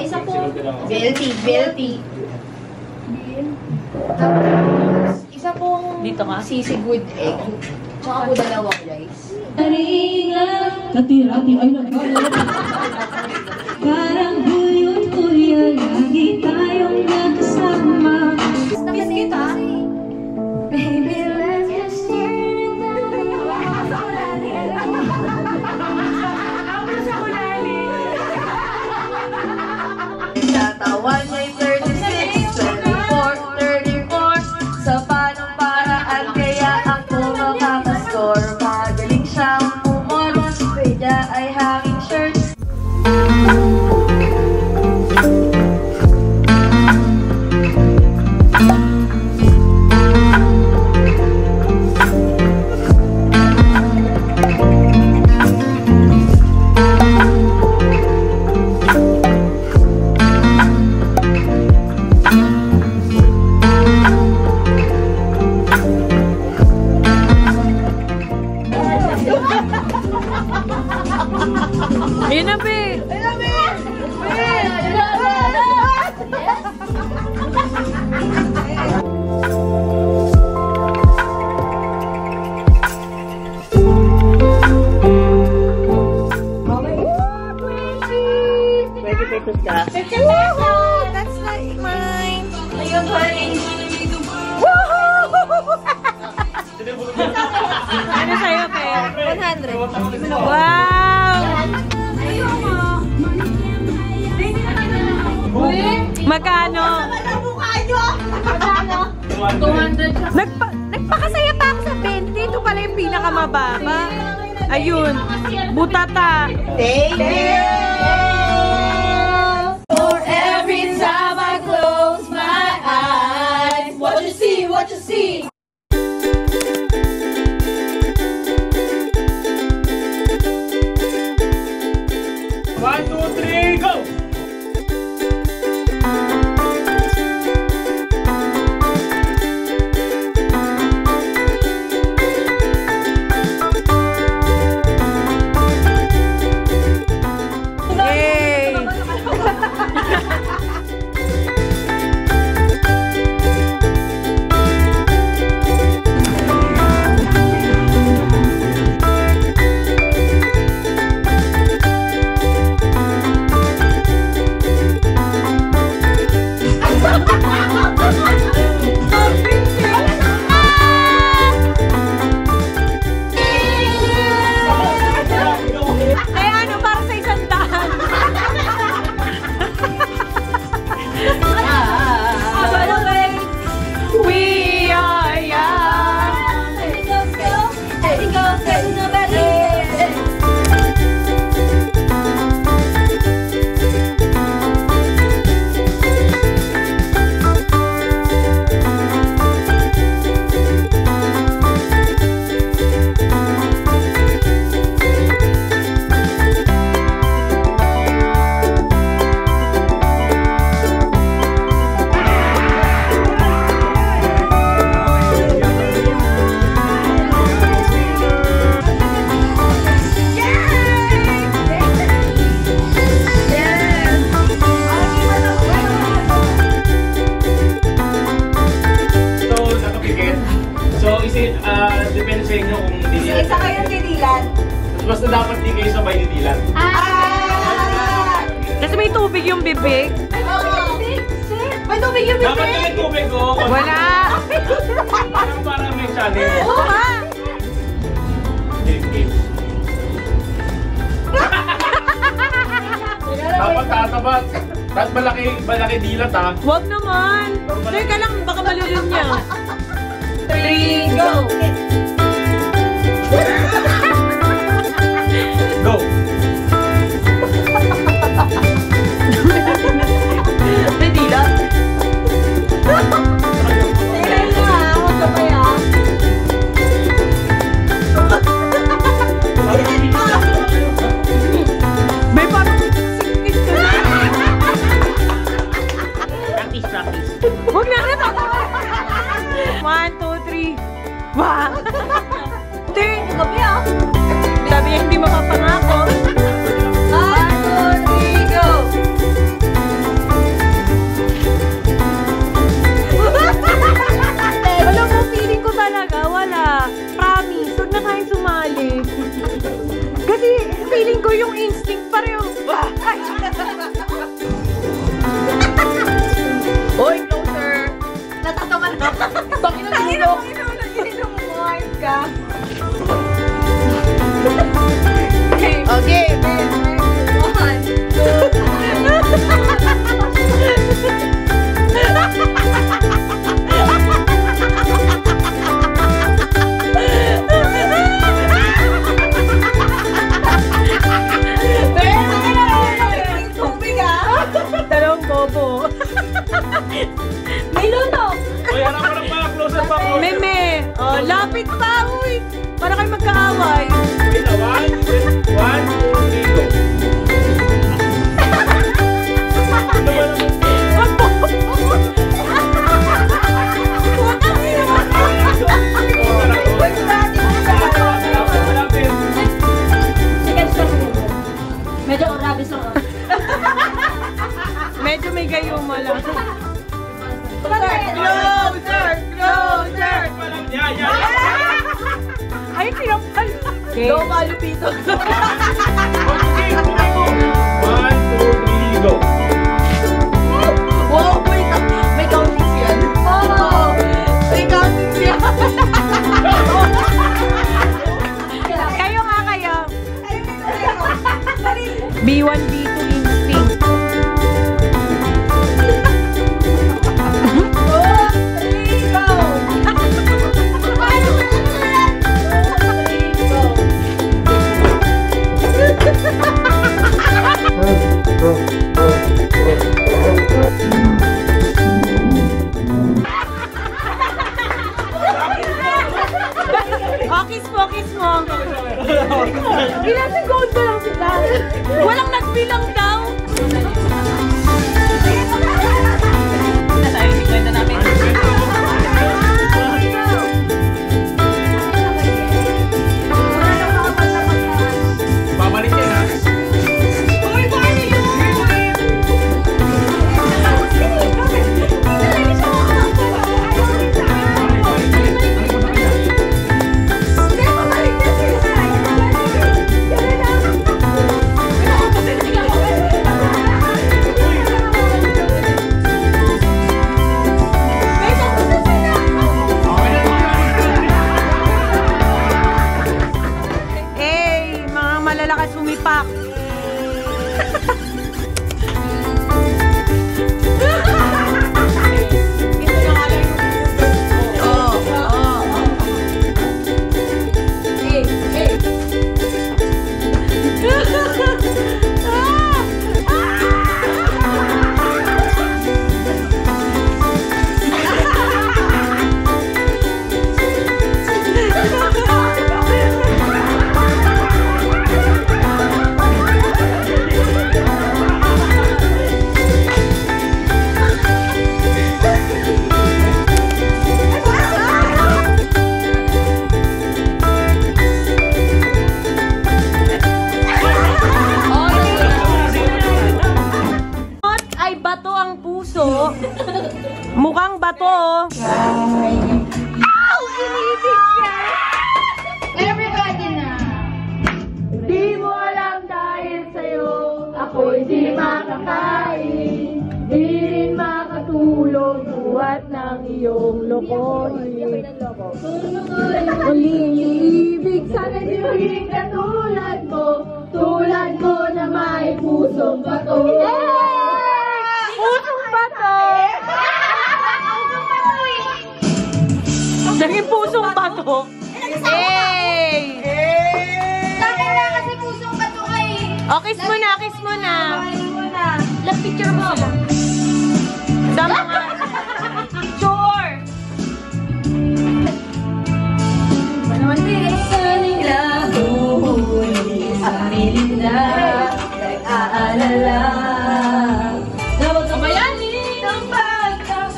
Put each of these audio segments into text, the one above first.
Isa po, belty. Isa pong dito ka? sisig egg. Tsaka po dalawang rice. Katira-tira ay parang buyon-buyon, lagi tayong magkasama. Biscuit ha? Baby, let's just share Natawan niya'y 36, 24, 34. Sa panong paraan kaya ako makakascore. Magaling siyang umot, kaya ay hanging shirt. Ayun na, be! $20 ka? $50! That's like mine! Ayun, honey! Ano sa'yo, be? 100. Wow! Magkano? Magkano? 200. Nagpakasaya pa ako sa 20. Ito pala yung pinakamababa. Ayun. Butata. Thank you! For every time I close my eyes, what you see, what you see. One, two, three, go! Depende sa inyo kung hindi Isa kayo ng didilan. Basta dapat di kayo sabay didilan. Kasi may tubig yung bibig. May tubig yung bibig. Dapat na may tubig ko. Wala. Para may challenge. Oo nga. Dapat tatabat. Dapat malaki dilat ha. Huwag naman. Teka lang, baka malulun niya. 3, go! Go! May dilat. Tingnan mo ha, huwag ka pa yan. May parang singkit ka na. 1, 2, 3. Wow! Gabi ah! Sabi niya hindi makapangako. 1, 2, 3, go! Alam mo, feeling ko talaga, wala. Promise, huwag na tayong sumali. Kasi feeling ko yung instinct pareho. Hoy, closer! Natatawa na. Bakit nag-inom? Nag-inom mo, ayos ka. Okay, 1, 2, 3. Dalawang bobo. May luto! Uy, harap pa lang pala. Closer pa. Closer. Meme, oh, lapit pa, uy. Para kayo magkaaway. Wait, 1, 2, 3, go. Ano ba naman? Medyo rabis ako. Medyo may gayuma lang. Closer! Closer! Yeah. Ay, kinapal. Okay. Go, Malupito! 1, 2, 3, go. Wow, may counting yan. Oh, may counting yan. Kayo nga kayo. B1, B2 instinct. Kiss mo. Ilan seconds na lang sila. Walang nagbilang daw. Tayo, ikwenta namin. Babalik yan, ha? Malalakas sumipak. Mukhang bato. Ow! Inibig niya! Everybody na! Di mo alam dahil sa'yo, ako'y di makakain. Di rin makatulog buhat ng iyong lokohin. Muling iibig sana di rin katulad mo na may pusong bato. Pusong bato! Naging pusong bato. Hey! Sabi na kasi pusong bato kay. O, kiss mo na, kiss mo na. Love picture mo. Sa mga... Picture! Sa nila huli sa milinda, nag-aalala. Dapat kabayanin ang pagka.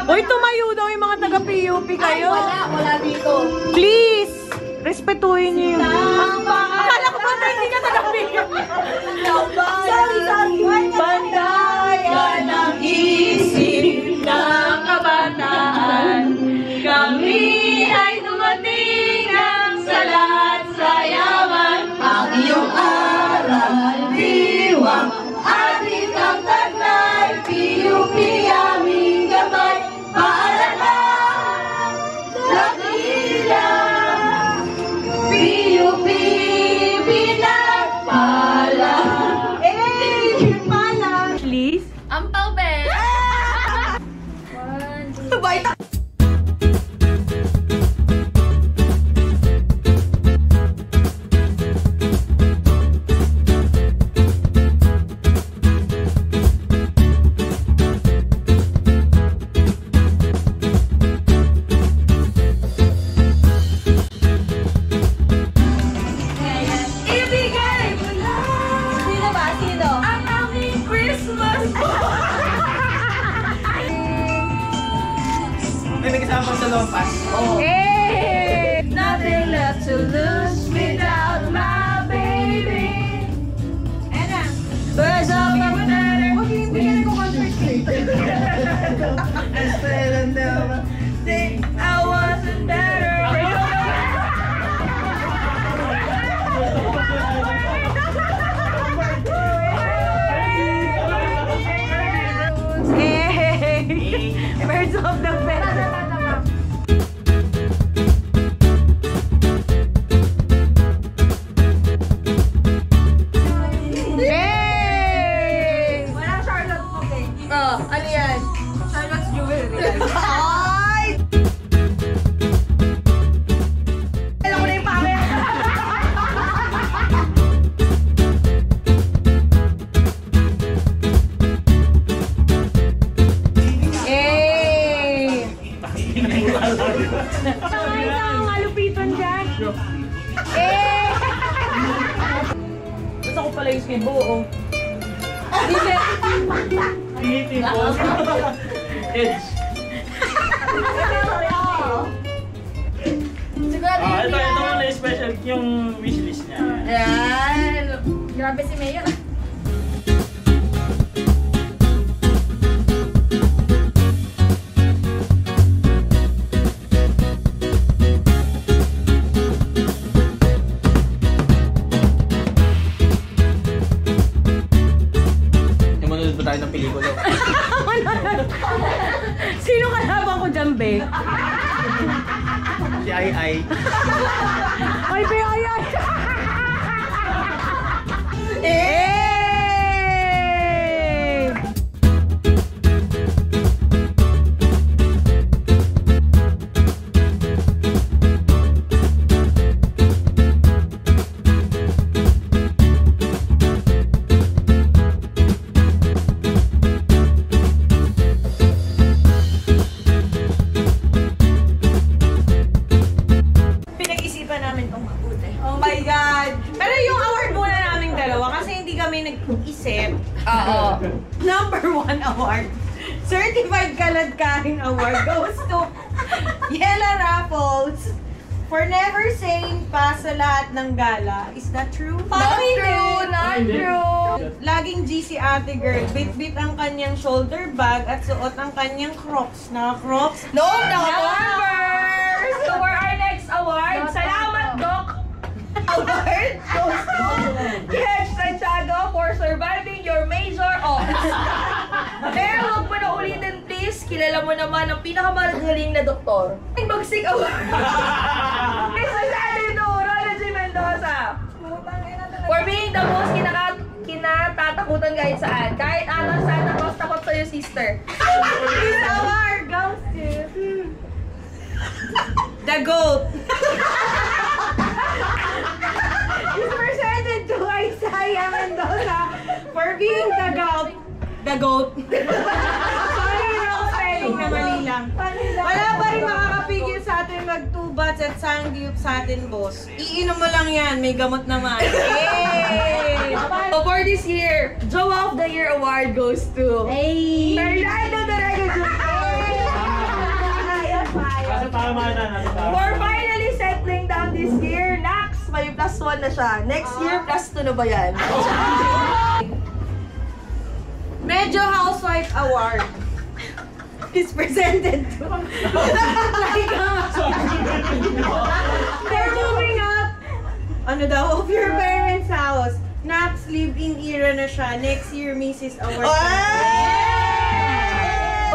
Uy, tumayo daw yung mga taga-PUP kayo. Wala dito. Please! Respetuhin niyo yun. Akala ko ba hindi ka taga-PUP? Bandayan ang isip ng kabataan. Kami ay dumating ng salat sa yaman. Ang iyong aral, diwang, atin ang tagnay. PUP aming gabay, paaralan, dakila. PUP pinagpala. Please? Ampaw, be! Ibigay mo na! Sino ba? Sino? Ang aming Christmas! May kasama sa lompas. Hey! Nothing left to lose without my baby. Birds of a feather. Hindi ko concentrate. Think I wasn't better. Hey! Birds of the feather. Hey! Walang Charlotte po, ano yan? Charlotte's Jewelry. Ay! Alam ko na yung pangit. Hey! Ang malupiton dyan. Eh! Gusto ko pala yung skibo, oh. Tingin ko. Edge. Sigurado Ito muna yung special yung wishlist niya. Ayan. Grabe si Mayor. Manonood ba tayo ng pelikula? Sino kalaban ko dyan, be? Si Ai. Ay, be, ay, ay! Hey! Pinag-isipan namin itong mabuti. Oh my God! Pero yung award muna naming dalawa kasi hindi kami nag-isip. Oo. Number 1 award. Certified Kaladkaring Award goes to Yella Raffles for never saying pa sa lahat ng gala. Is that true? Not true, not true. Laging G si ate girl. Bit-bit ang kanyang shoulder bag at suot ang kanyang crocs. Naka-crocs? No, numbers! So for our next award, salamat, Doc! Award goes to Kiech Santiago for surviving your major office. Pero huwag mo na ulitin, please. Kilala mo naman ang pinakamagaling na doktor. Bagsik award. Mr. Salvador G. Mendoza. For being the most kinatatakutan kahit saan. Kahit anong Santa Claus takot sa'yo, sister. This award goes to the GOAT. Is presented to Isaiah Mendoza for being the GOAT. The GOAT. Sorry, wrong spelling na mali lang. Wala pa rin makakapigil sa atin mag-tubats at sangyup sa atin, boss. Iinom mo lang yan, may gamot naman. Yay! So for this year, Jowa of the Year award goes to Hey! Fernando Dorego Jr. For finally settling down this year, Nax, may +1 na siya. Next year, +2 na ba yan? Medyo Housewife Award is presented to they're moving out of your parents' house. Nax live-in era na siya. Next year, Mrs. Award.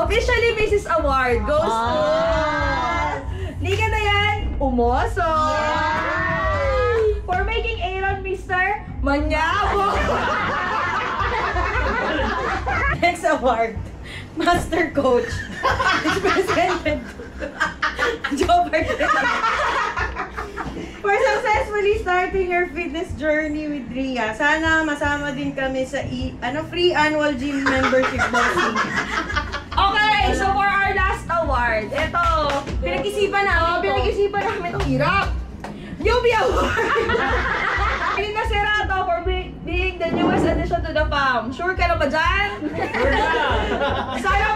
Officially, Mrs. Award goes to... Liga na yan, Umoso. For making Aaron Mr. Manyabo. Next award, Master Coach is presented to Joe Biden. For successfully starting your fitness journey with Ria, sana masama din kami sa free annual gym membership bossing. Okay, so for our last award, ito, pinag-isipan namin itong hirap. UB Award! Hindi na si Rato for being the newest addition to the fam. Sure ka na ba dyan? Sana